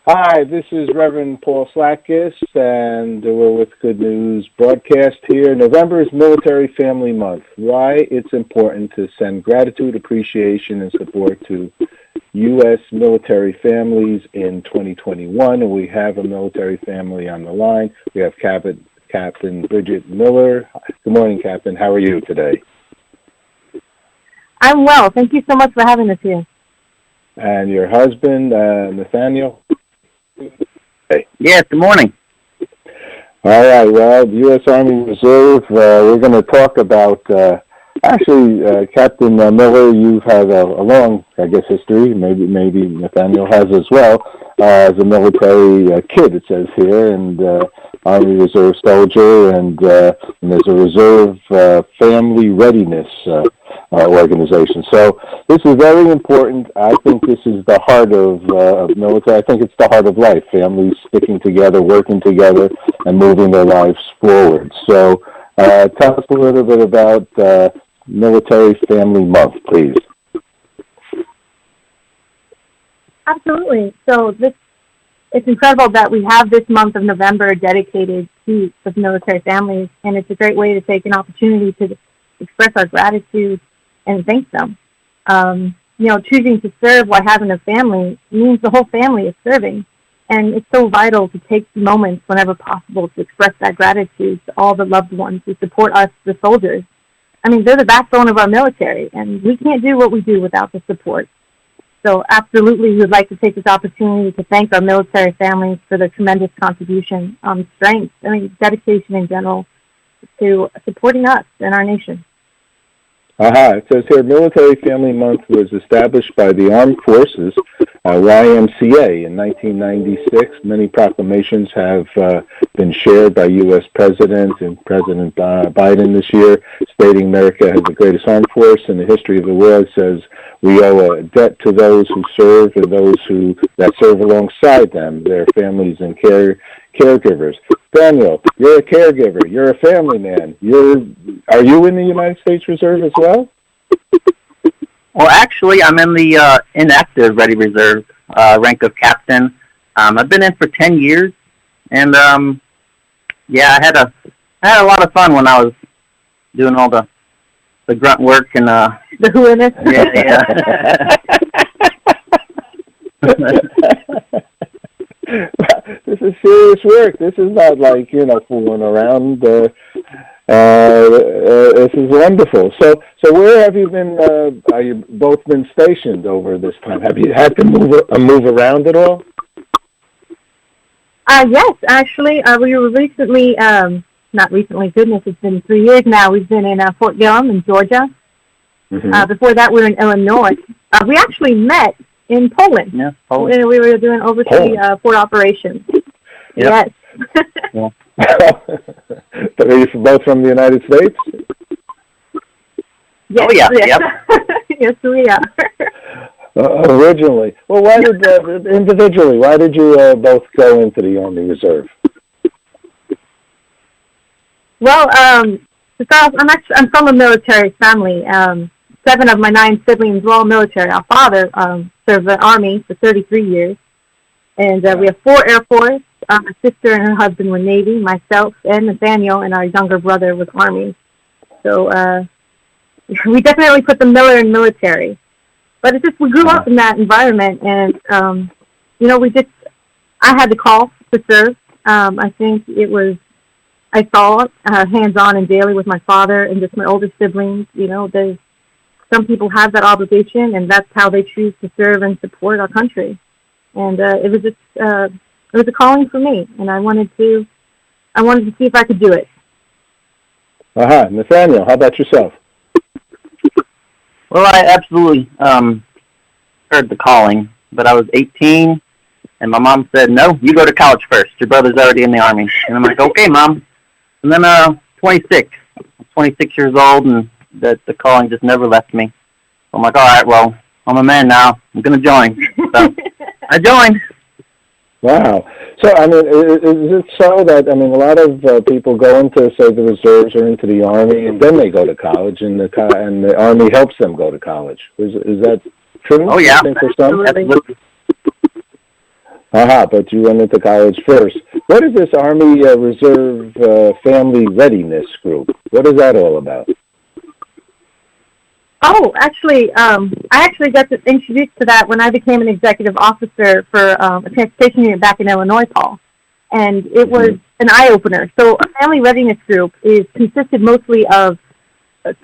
Hi, this is Reverend Paul Slakis, and we're with Good News Broadcast here. November is Military Family Month. Why it's important to send gratitude, appreciation, and support to U.S. military families in 2021. And we have a military family on the line. We have Captain Bridget Miller. Good morning, Captain. How are you today? I'm well. Thank you so much for having us here. And your husband, Nathaniel? Hey. Yes, good morning. All right, well, the U.S. Army Reserve, we're going to talk about, Captain Miller, you've had a long, history, maybe Nathaniel has as well, as a military kid, it says here, and Army Reserve soldier, and there's a Reserve Family Readiness organization. So this is very important. I think this is the heart of military. I think it's the heart of life, families sticking together, working together, and moving their lives forward. So tell us a little bit about Military Family Month, please. Absolutely. So it's incredible that we have this month of November dedicated to the military families, and it's a great way to take an opportunity to express our gratitude and thank them. Choosing to serve while having a family means the whole family is serving, and it's so vital to take moments whenever possible to express that gratitude to all the loved ones who support us, the soldiers. I mean, they're the backbone of our military, and we can't do what we do without the support. So absolutely, we would like to take this opportunity to thank our military families for their tremendous contribution, strength, dedication in general to supporting us and our nation. It says here, Military Family Month was established by the Armed Forces YMCA in 1996. Many proclamations have been shared by U.S. President and President Biden this year, stating America has the greatest armed force in the history of the world. It says we owe a debt to those who serve and those that serve alongside them, their families and caregivers. Daniel, you're a caregiver. You're a family man. Are you in the United States Reserve as well? Well, actually, I'm in the inactive Ready Reserve, rank of captain. I've been in for 10 years, and I had a lot of fun when I was doing all the grunt work and the who-in-it. Yeah. This is serious work. This is not like, fooling around. This is wonderful. So where have you been, you both been stationed over this time? Have you had to move around at all? Yes, actually, we were recently, not recently, goodness, it's been 3 years now. We've been in Fort Gillem in Georgia. Mm-hmm. Before that, we were in Illinois. We actually met in Poland. Yeah, Poland. We were doing overseas port operations. Yep. Yes. Yeah. Are you both from the United States? Yes. Oh, yeah. Yes, Yep. Yes, we are. Originally. Well, why did you both go into the Army Reserve? Well, I'm from a military family. 7 of my 9 siblings were all military. Our father served the Army for 33 years. And we have 4 Air Force. My sister and her husband were Navy. Myself and Nathaniel and our younger brother was Army. So we definitely put the Miller in military. But it's just we grew up in that environment. And, I had the call to serve. I think I saw hands-on and daily with my father and just my older siblings. Some people have that obligation, and that's how they choose to serve and support our country. And it was a calling for me, and I wanted to see if I could do it. Nathaniel, how about yourself? Well, I absolutely heard the calling, but I was 18, and my mom said, "No, you go to college first. Your brother's already in the Army." And I'm like, "Okay, Mom." And then 26 years old, and the calling just never left me. So I'm like, all right, well, I'm a man now. I'm going to join. So I joined. Wow. So, is it so that, a lot of people go into, say, the reserves or into the Army, and then they go to college, and the Army helps them go to college? Is that true? Oh, yeah. Absolutely. But you went into college first. What is this Army Reserve Family Readiness Group? What is that all about? Oh, actually, I actually got introduced to that when I became an executive officer for a transportation unit back in Illinois, Paul. And it was an eye-opener. So a family readiness group consisted mostly of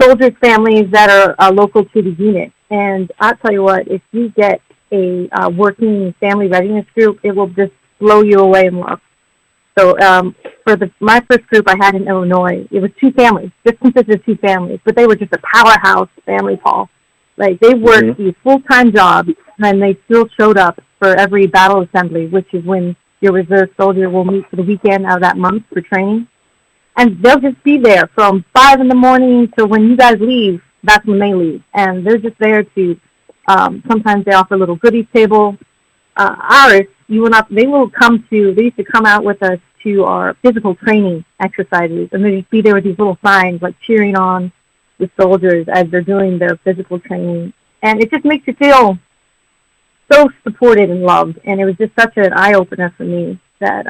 soldiers' families that are local to the unit. And I'll tell you what, if you get a working family readiness group, it will just blow you away in love. So for my first group I had in Illinois, it was two families, just consisted of two families, but they were just a powerhouse family, Paul. Like, they worked these full-time jobs, and they still showed up for every battle assembly, which is when your reserve soldier will meet for the weekend out of that month for training. And they'll just be there from 5 in the morning to when you guys leave, that's when they leave. And they're just there to, sometimes they offer a little goodies table. Ours, they used to come out with us to our physical training exercises, and they'd be there with these little signs, like cheering on the soldiers as they're doing their physical training. And it just makes you feel so supported and loved, and it was just such an eye-opener for me that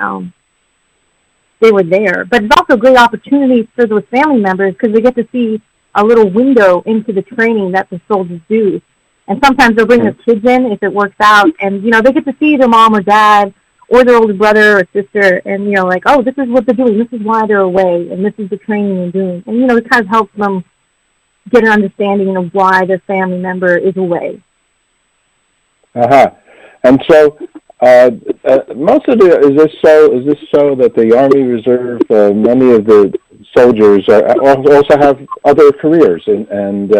they were there. But it's also a great opportunity for those family members because they get to see a little window into the training that the soldiers do. And sometimes they'll bring their kids in if it works out, and, they get to see their mom or dad or their older brother or sister, and, like, oh, this is what they're doing, this is why they're away, and this is the training they're doing. And, it kind of helps them get an understanding of why their family member is away. And so, most of is this so that the Army Reserve, many of the soldiers also have other careers and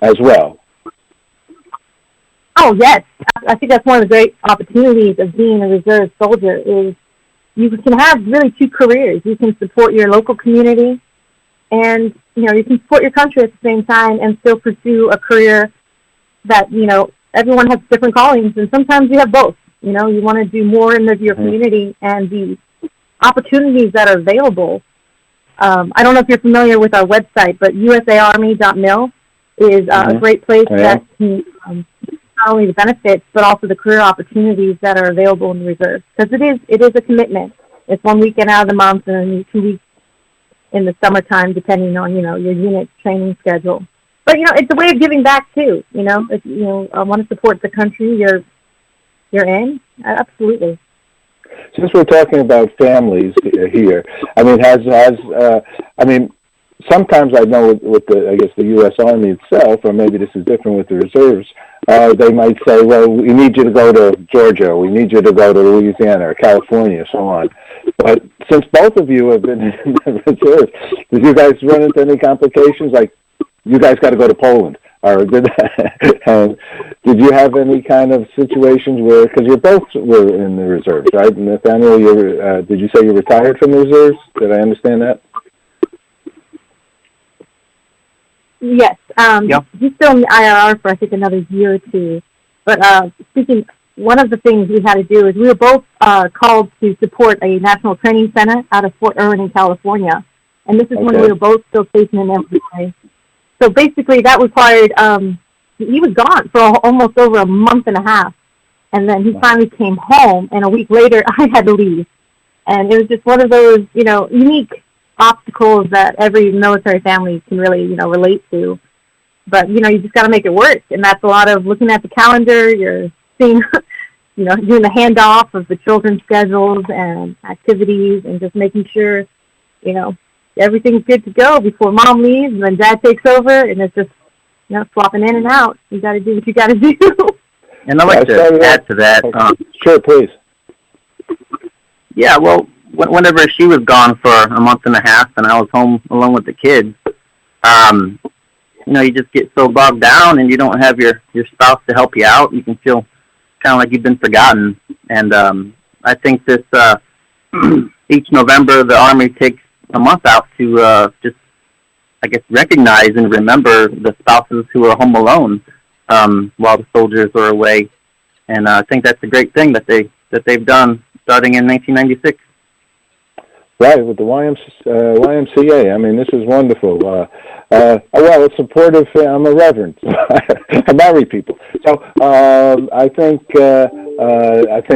as well? Oh, yes. I think that's one of the great opportunities of being a reserve soldier is you can have really two careers. You can support your local community and, you can support your country at the same time and still pursue a career that, everyone has different callings, and sometimes you have both. You want to do more in your community, and the opportunities that are available. I don't know if you're familiar with our website, but usaarmy.mil is a great place that can not only the benefits, but also the career opportunities that are available in the reserve. Because it is a commitment. It's 1 weekend out of the month and 2 weeks in the summertime, depending on, your unit training schedule. But, it's a way of giving back, too. If you want to support the country you're in, absolutely. Since we're talking about families here, sometimes I know with the U.S. Army itself, or maybe this is different with the reserves, they might say, well, we need you to go to Georgia, or we need you to go to Louisiana or California, so on. But since both of you have been in the reserves, did you guys run into any complications, like you guys got to go to Poland? Or did you have any kind of situations where, because you both were in the reserves, right? Nathaniel, did you say you retired from the reserves? Did I understand that? Yes. He's still in the IRR for, I think, another year or two. But one of the things we had to do is we were both called to support a national training center out of Fort Irwin, California. And this is when we were both still stationed in Illinois. So basically that required, he was gone for almost over a month and a half. And then he finally came home, and a week later I had to leave. And it was just one of those, unique obstacles that every military family can really, relate to. But, you just got to make it work. And that's a lot of looking at the calendar. You're seeing, doing the handoff of the children's schedules and activities and just making sure, everything's good to go before mom leaves and then dad takes over. And it's just, swapping in and out. You got to do what you got to do. And I'd like to add to that. Sure, please. Yeah, well, whenever she was gone for a month and a half and I was home alone with the kids, you just get so bogged down and you don't have your spouse to help you out. You can feel kind of like you've been forgotten. And I think this each November the Army takes a month out to just, I guess, recognize and remember the spouses who are home alone while the soldiers are away. And I think that's a great thing that they've done starting in 1996. Right, with the YMCA. I mean, this is wonderful. well, a supportive. I'm a reverend. I marry people. So I think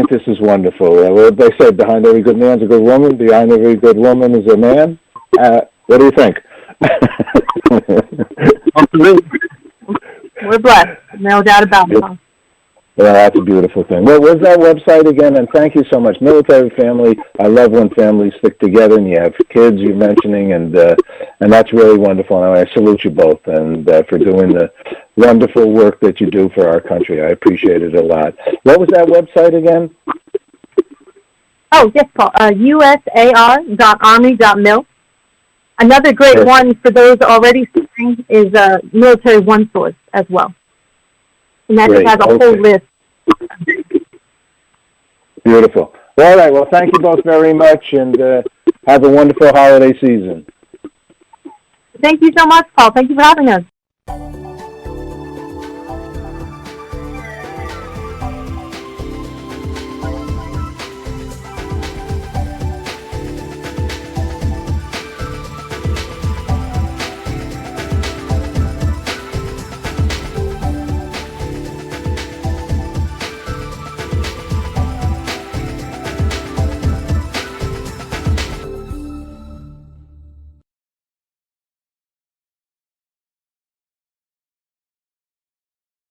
this is wonderful. Well, they say behind every good man's a good woman. Behind every good woman is a man. What do you think? We're blessed, no doubt about it. Yeah, that's a beautiful thing. What was that website again? And thank you so much. Military family, I love when families stick together and you have kids you're mentioning, and that's really wonderful. And I salute you both and for doing the wonderful work that you do for our country. I appreciate it a lot. What was that website again? Oh, yes, Paul. USAR.Army.mil. Another great one for those already serving is Military One Source as well. And that just has a whole list. Beautiful. All right. Well, thank you both very much, and have a wonderful holiday season. Thank you so much, Paul. Thank you for having us.